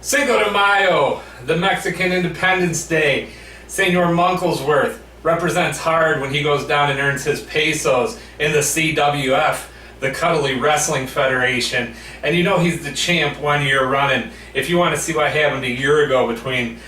Cinco de Mayo, the Mexican Independence Day. Senor Monklesworth represents hard when he goes down and earns his pesos in the CWF, the Cuddly Wrestling Federation. And you know he's the champ 1 year running. If you want to see what happened a year ago between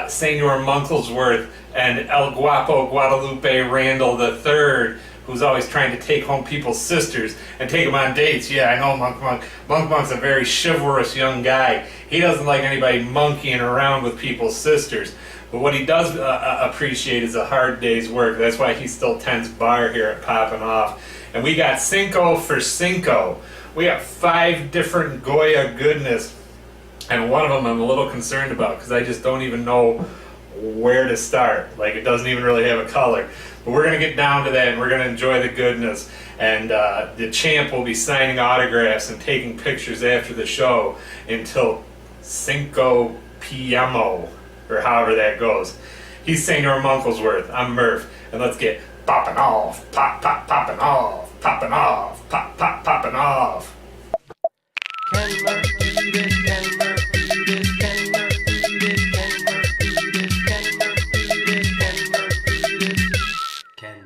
Senor Monklesworth and El Guapo Guadalupe Randall III, who's always trying to take home people's sisters and take them on dates. Yeah, I know Monk's a very chivalrous young guy. He doesn't like anybody monkeying around with people's sisters. But what he does appreciate is a hard day's work. That's why he still tends bar here at Poppin' Off. And we got Cinco for Cinco. We got 5 different Goya goodness. And one of them I'm a little concerned about because I just don't even know where to start. Like, it doesn't even really have a color. But we're going to get down to that and we're going to enjoy the goodness. And the champ will be signing autographs and taking pictures after the show until Cinco P.M.O. or however that goes. He's Senor Monklesworth. I'm Murph. And let's get poppin' off. Poppin' off. Poppin' off. Poppin' off. Can Murph do this? Can Murph do this? Can Murph do this? Can Murph do this? Can Murph do this? Can Murph do this? Can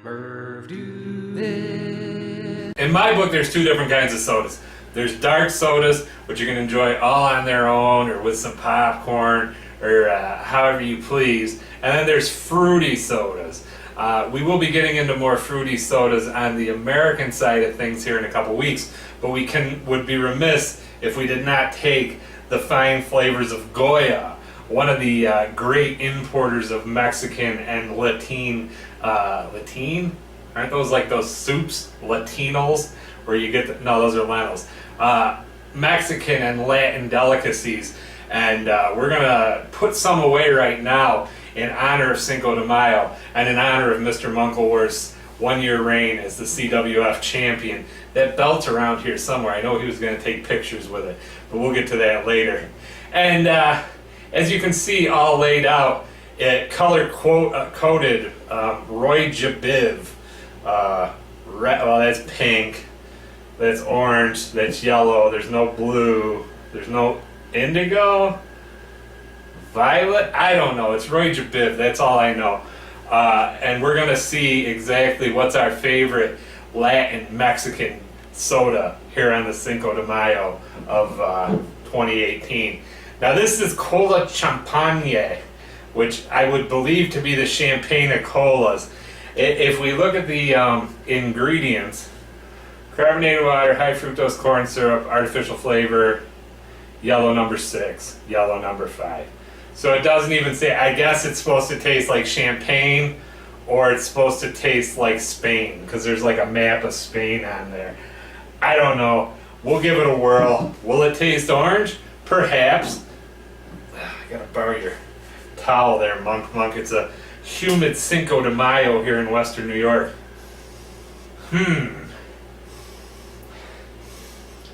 Murph do this? In my book, there's 2 different kinds of sodas. There's dark sodas, which you can enjoy all on their own or with some popcorn or however you please. And then there's fruity sodas. We will be getting into more fruity sodas on the American side of things here in a couple weeks, but would be remiss if we did not take the fine flavors of Goya, one of the great importers of Mexican and Latin, aren't those like those soups, Latinos, where you get no, those are Lentils, Mexican and Latin delicacies, and we're gonna put some away right now in honor of Cinco de Mayo and in honor of Mr. Monklesworth's 1 year reign as the CWF champion. That belt's around here somewhere. I know he was going to take pictures with it, but we'll get to that later. And as you can see, all laid out, color-coded Roy Jabiv. Well, that's pink, that's orange, that's yellow, there's no blue, there's no indigo, violet, I don't know, it's Roy Jabiv, that's all I know. And we're going to see exactly what's our favorite Latin Mexican soda here on the Cinco de Mayo of 2018. Now this is Cola Champagne, which I would believe to be the champagne of colas. If we look at the ingredients, carbonated water, high fructose corn syrup, artificial flavor, yellow number 6, yellow number 5. So it doesn't even say, I guess it's supposed to taste like champagne or it's supposed to taste like Spain because there's like a map of Spain on there. I don't know. We'll give it a whirl. Will it taste orange? Perhaps. I gotta borrow your towel there, Monk. It's a humid Cinco de Mayo here in Western New York.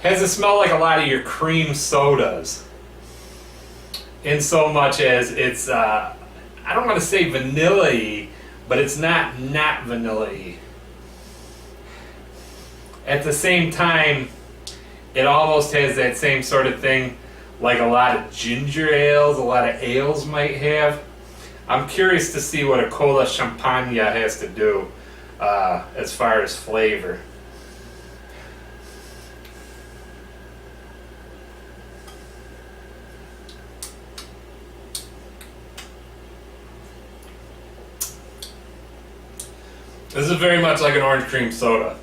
Has a smell like a lot of your cream sodas. In so much as it's, I don't want to say vanilla-y, but it's not vanilla-y. At the same time, it almost has that same sort of thing like a lot of ginger ales, a lot of ales might have. I'm curious to see what a Cola Champagne has to do as far as flavor. This is very much like an orange cream soda.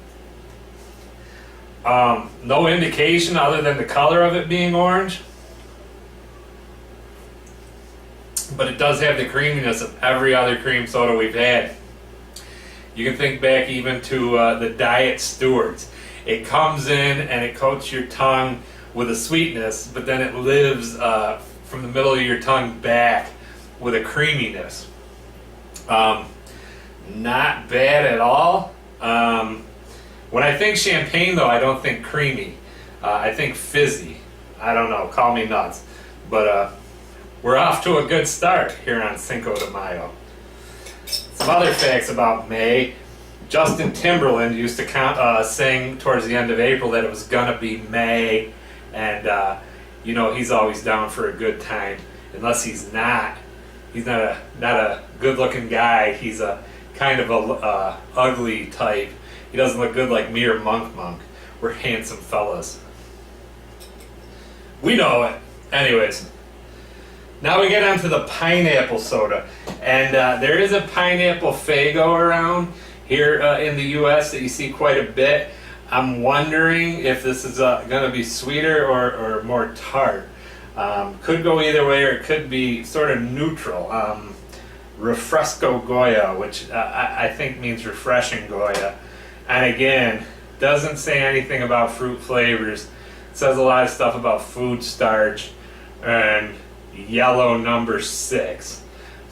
No indication other than the color of it being orange. But it does have the creaminess of every other cream soda we've had. You can think back even to the Diet Stewart's. It comes in and it coats your tongue with a sweetness, but then it lives from the middle of your tongue back with a creaminess. Not bad at all. When I think champagne, though, I don't think creamy. I think fizzy. I don't know. Call me nuts. But we're off to a good start here on Cinco de Mayo. Some other facts about May. Justin Timberland used to sing towards the end of April that it was gonna be May, and you know he's always down for a good time. Unless he's not a good-looking guy. He's a kind of a ugly type. He doesn't look good like me or Monk. We're handsome fellas. We know it. Anyways, now we get onto the pineapple soda, and there is a pineapple Faygo around here in the U.S. that you see quite a bit. I'm wondering if this is going to be sweeter or more tart. Could go either way, or it could be sort of neutral. Refresco Goya, which I think means refreshing Goya. And again, doesn't say anything about fruit flavors. It says a lot of stuff about food starch and yellow number 6.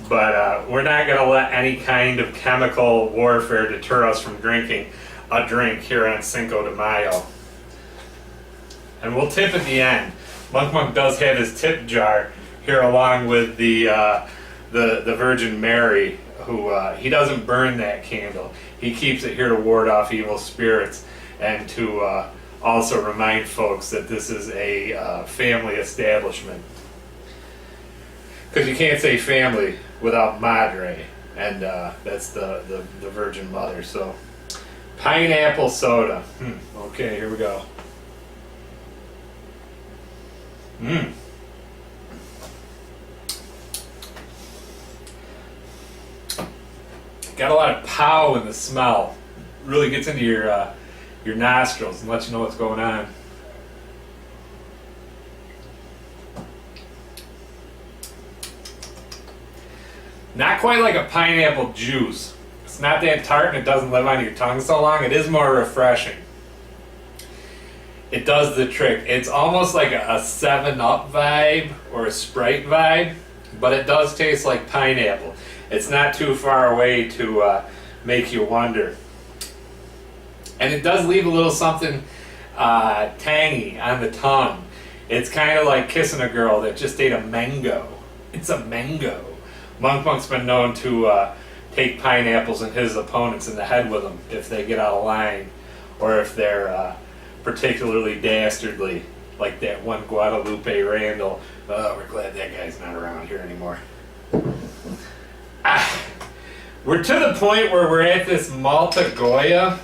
But we're not going to let any kind of chemical warfare deter us from drinking a drink here on Cinco de Mayo. And we'll tip at the end. Monk does have his tip jar here along with the Virgin Mary, who he doesn't burn that candle. He keeps it here to ward off evil spirits and to also remind folks that this is a family establishment. Because you can't say family without Madre, and that's the Virgin Mother. So, pineapple soda. Okay, here we go. Got a lot of pow in the smell. Really gets into your nostrils and lets you know what's going on. Not quite like a pineapple juice. It's not that tart and it doesn't live on your tongue so long. It is more refreshing. It does the trick. It's almost like a 7-Up vibe or a Sprite vibe, but it does taste like pineapple. It's not too far away to make you wonder. And it does leave a little something tangy on the tongue. It's kind of like kissing a girl that just ate a mango. It's a mango. Monk's been known to take pineapples and his opponents in the head with them if they get out of line, or if they're particularly dastardly, like that one Guadalupe Randall. We're glad that guy's not around here anymore. We're to the point where we're at this Malta Goya.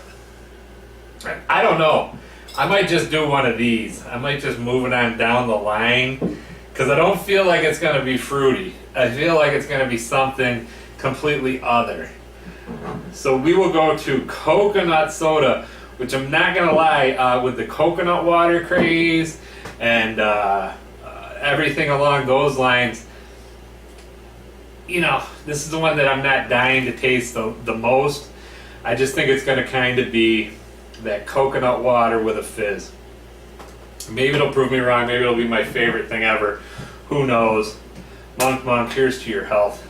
I don't know. I might just do one of these. I might just move it on down the line, because I don't feel like it's going to be fruity. I feel like it's going to be something completely other. So we will go to coconut soda, which I'm not going to lie, with the coconut water craze and everything along those lines, you know, this is the one that I'm not dying to taste the most. I just think it's going to kind of be that coconut water with a fizz. Maybe it'll prove me wrong. Maybe it'll be my favorite thing ever. Who knows? Monk, cheers to your health.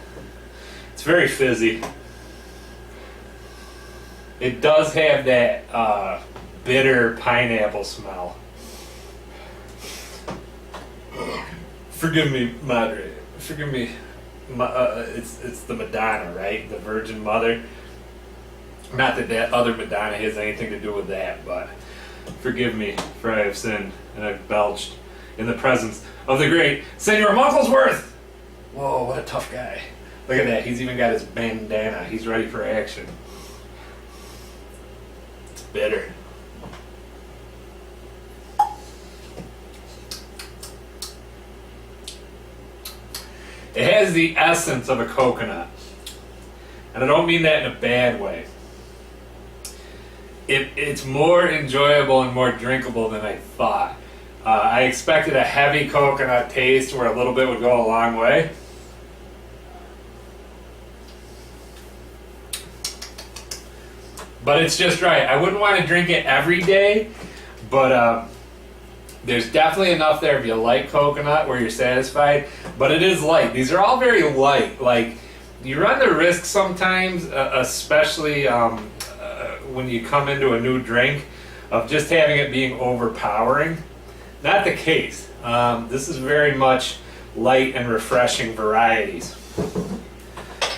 It's very fizzy. It does have that bitter pineapple smell. Forgive me, Madre. Forgive me. It's the Madonna, right? The Virgin Mother. Not that other Madonna has anything to do with that, but forgive me, for I have sinned and I've belched in the presence of the great Senor Monklesworth. Whoa, what a tough guy. Look at that. He's even got his bandana. He's ready for action. It's bitter. It has the essence of a coconut. And I don't mean that in a bad way. It's more enjoyable and more drinkable than I thought. I expected a heavy coconut taste where a little bit would go a long way. But it's just right. I wouldn't want to drink it every day, but there's definitely enough there if you like coconut where you're satisfied. But it is light. These are all very light. Like, you run the risk sometimes, especially when you come into a new drink, of just having it being overpowering. Not the case. This is very much light and refreshing varieties.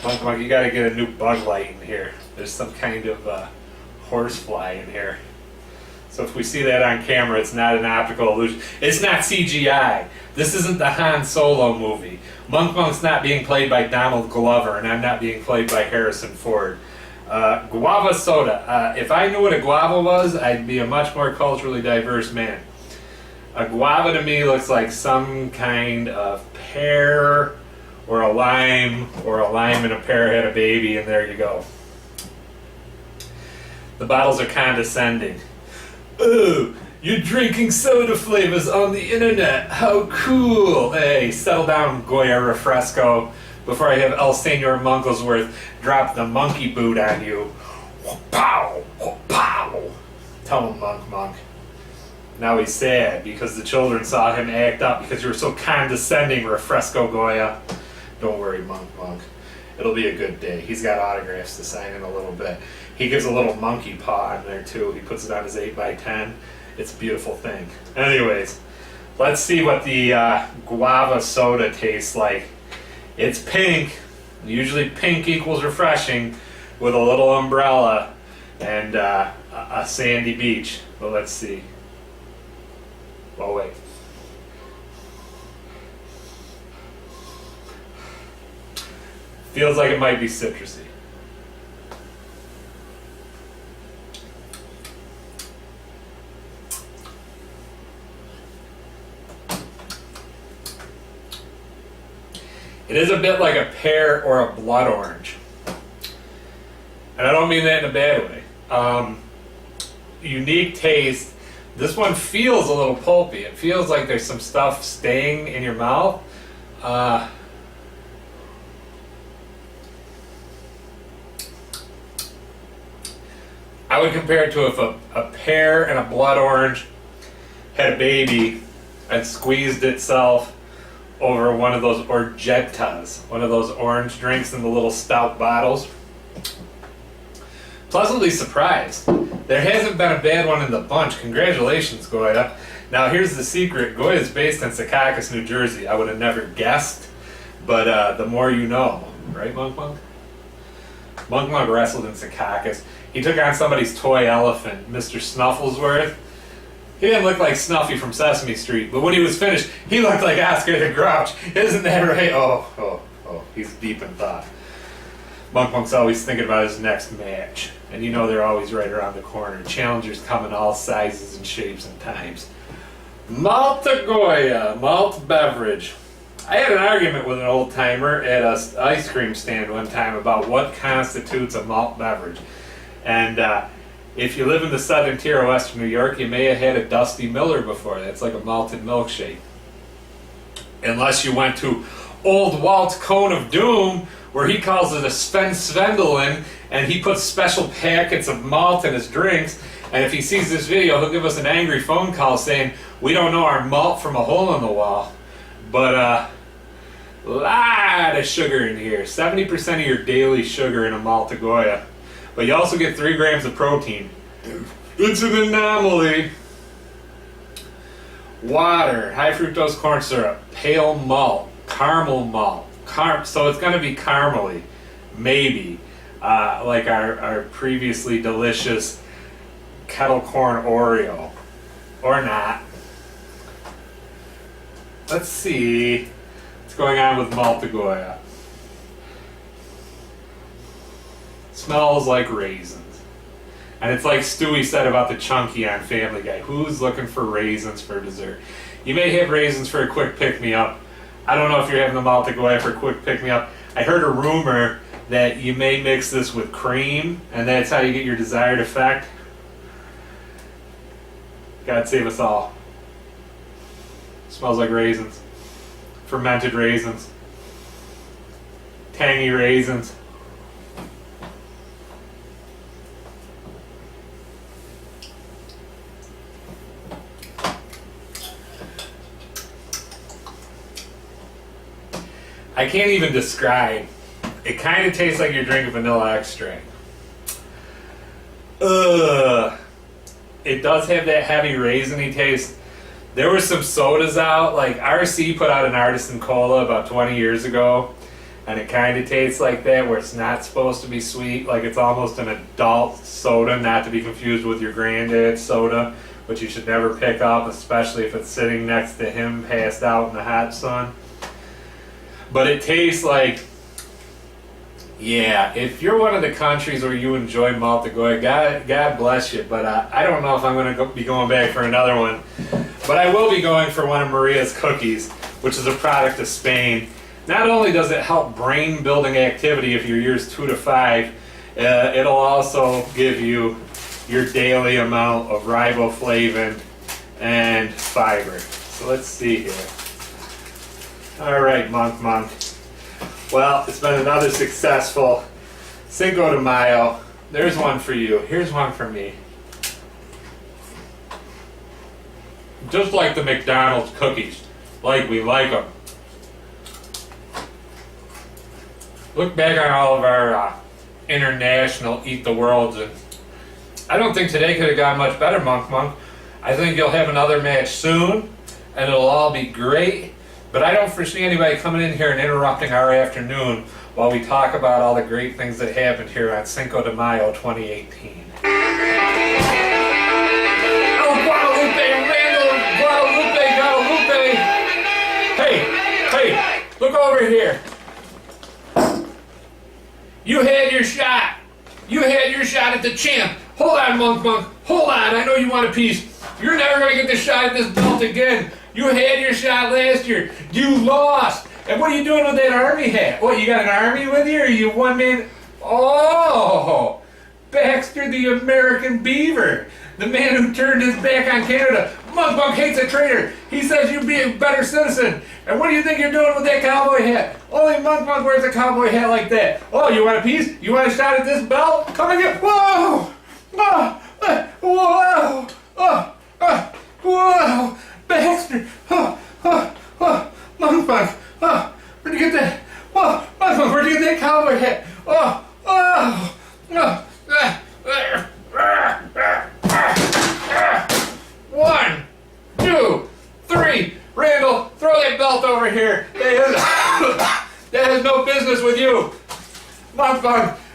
Monk, you gotta get a new bug light in here. There's some kind of horsefly in here. So if we see that on camera, it's not an optical illusion. It's not CGI. This isn't the Han Solo movie. Monk Monk's not being played by Donald Glover, and I'm not being played by Harrison Ford. Guava Soda. If I knew what a guava was, I'd be a much more culturally diverse man. A guava to me looks like some kind of pear or a lime and a pear had a baby, and there you go. The bottles are condescending. Ooh, you're drinking soda flavors on the internet. How cool. Hey, settle down, Goya Refresco, before I have El Senor Munklesworth drop the monkey boot on you. Pow! Pow! Tell him, Monk. Now he's sad because the children saw him act up because you were so condescending, Refresco Goya. Don't worry, Monk. It'll be a good day. He's got autographs to sign in a little bit. He gives a little monkey paw on there too. He puts it on his 8x10. It's a beautiful thing. Anyways, let's see what the guava soda tastes like. It's pink. Usually pink equals refreshing with a little umbrella and a sandy beach. But let's see. Oh wait. Feels like it might be citrusy. It is a bit like a pear or a blood orange. And I don't mean that in a bad way. Unique taste. This one feels a little pulpy. It feels like there's some stuff staying in your mouth. I would compare it to if a pear and a blood orange had a baby and squeezed itself over one of those orgettas, one of those orange drinks in the little stout bottles. Pleasantly surprised. There hasn't been a bad one in the bunch. Congratulations, Goya. Now here's the secret. Goya is based in Secaucus, New Jersey. I would have never guessed, but the more you know. Right, Monk? Monk wrestled in Secaucus. He took on somebody's toy elephant, Mr. Snufflesworth. He didn't look like Snuffy from Sesame Street, but when he was finished, he looked like Oscar the Grouch. Isn't that right? Oh, he's deep in thought. Monk's always thinking about his next match. And you know they're always right around the corner. Challengers come in all sizes and shapes and times. Malta Goya, Malta Beverage. I had an argument with an old timer at an ice cream stand one time about what constitutes a malt beverage. And if you live in the southern tier of western New York, you may have had a Dusty Miller before. That's like a malted milkshake. Unless you went to Old Walt's Cone of Doom, where he calls it a Sven Svendelin, and he puts special packets of malt in his drinks. And if he sees this video, he'll give us an angry phone call saying, we don't know our malt from a hole in the wall. But a lot of sugar in here. 70% of your daily sugar in a Malta Goya. But you also get 3 grams of protein. It's an anomaly. Water, high fructose corn syrup, pale malt, caramel malt. So it's going to be caramely, maybe, like our previously delicious kettle corn Oreo, or not. Let's see what's going on with Malta Goya. Smells like raisins. And it's like Stewie said about the Chunky on Family Guy. Who's looking for raisins for dessert? You may have raisins for a quick pick-me-up. I don't know if you're having the Malta Goya for a quick pick-me-up. I heard a rumor that you may mix this with cream, and that's how you get your desired effect. God save us all. Smells like raisins. Fermented raisins. Tangy raisins. I can't even describe. It kind of tastes like you're drinking vanilla extract. Ugh. It does have that heavy raisiny taste. There were some sodas out, like RC put out an Artisan Cola about 20 years ago, and it kind of tastes like that, where it's not supposed to be sweet, like it's almost an adult soda, not to be confused with your granddad's soda, which you should never pick up, especially if it's sitting next to him passed out in the hot sun. But it tastes like, yeah, if you're one of the countries where you enjoy Malta, God bless you, but I don't know if I'm going to be going back for another one. But I will be going for one of Maria's cookies, which is a product of Spain. Not only does it help brain building activity if you're years 2 to 5, it'll also give you your daily amount of riboflavin and fiber. So let's see here. All right, Monk. Well, it's been another successful Cinco de Mayo. There's one for you. Here's one for me. Just like the McDonald's cookies, like we like them. Look back on all of our international Eat the Worlds, and I don't think today could have gone much better, Monk. I think you'll have another match soon, and it'll all be great. But I don't foresee anybody coming in here and interrupting our afternoon while we talk about all the great things that happened here on Cinco de Mayo 2018. Oh, Guadalupe! Hey, look over here. You had your shot. You had your shot at the champ. Hold on, Monk. Hold on. I know you want a piece. You're never going to get the shot at this belt again. You had your shot last year. You lost. And what are you doing with that army hat? What, you got an army with you, or you one man? Oh, Baxter the American Beaver. The man who turned his back on Canada. Monk hates a traitor. He says you'd be a better citizen. And what do you think you're doing with that cowboy hat? Only Monk wears a cowboy hat like that. Oh, you want a piece? You want a shot at this belt? Come and get. Whoa! Whoa! Baxter! Monk! Where'd you get that? Monk, where'd you get that cowboy hat? One, two, three. Randall, throw that belt over here. That has no business with you. Monk,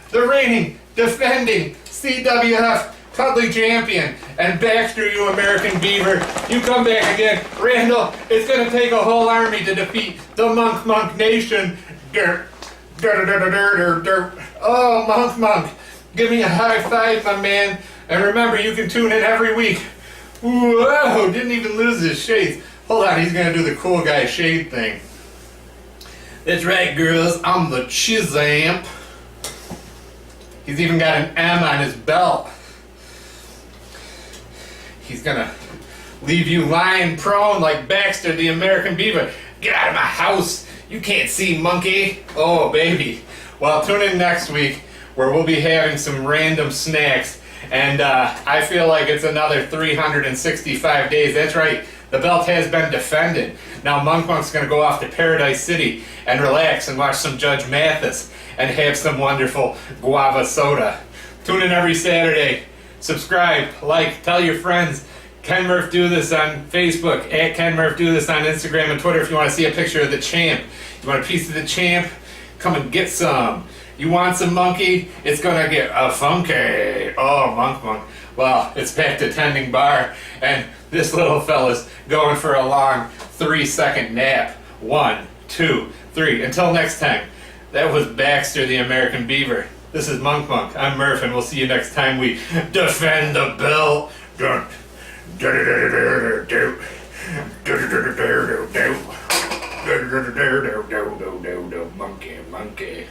the reigning, defending CWF Cuddly champion, and Baxter, you American Beaver, you come back again. Randall, it's gonna take a whole army to defeat the Monk Nation. Oh, Monk, give me a high five, my man. And remember, you can tune in every week. Whoa, didn't even lose his shades. Hold on, he's gonna do the cool guy shade thing. That's right, girls, I'm the Chizamp. He's even got an M on his belt. He's gonna leave you lying prone like Baxter the American Beaver. Get out of my house! You can't see, monkey! Oh, baby. Well, tune in next week where we'll be having some random snacks. And I feel like it's another 365 days. That's right. The belt has been defended. Now Monk's gonna go off to Paradise City and relax and watch some Judge Mathis and have some wonderful Guava Soda. Tune in every Saturday. Subscribe, like, tell your friends. Ken Murph Do This on Facebook, at Ken Murph Do This on Instagram and Twitter if you want to see a picture of the champ. You want a piece of the champ? Come and get some. You want some monkey? It's gonna get a funky. Oh, Monk. Well, it's back to tending bar, and this little fella's going for a long 3-second nap. 1, 2, 3. Until next time, that was Baxter the American Beaver. This is Monk. I'm Murph, and we'll see you next time we defend the belt. Monkey.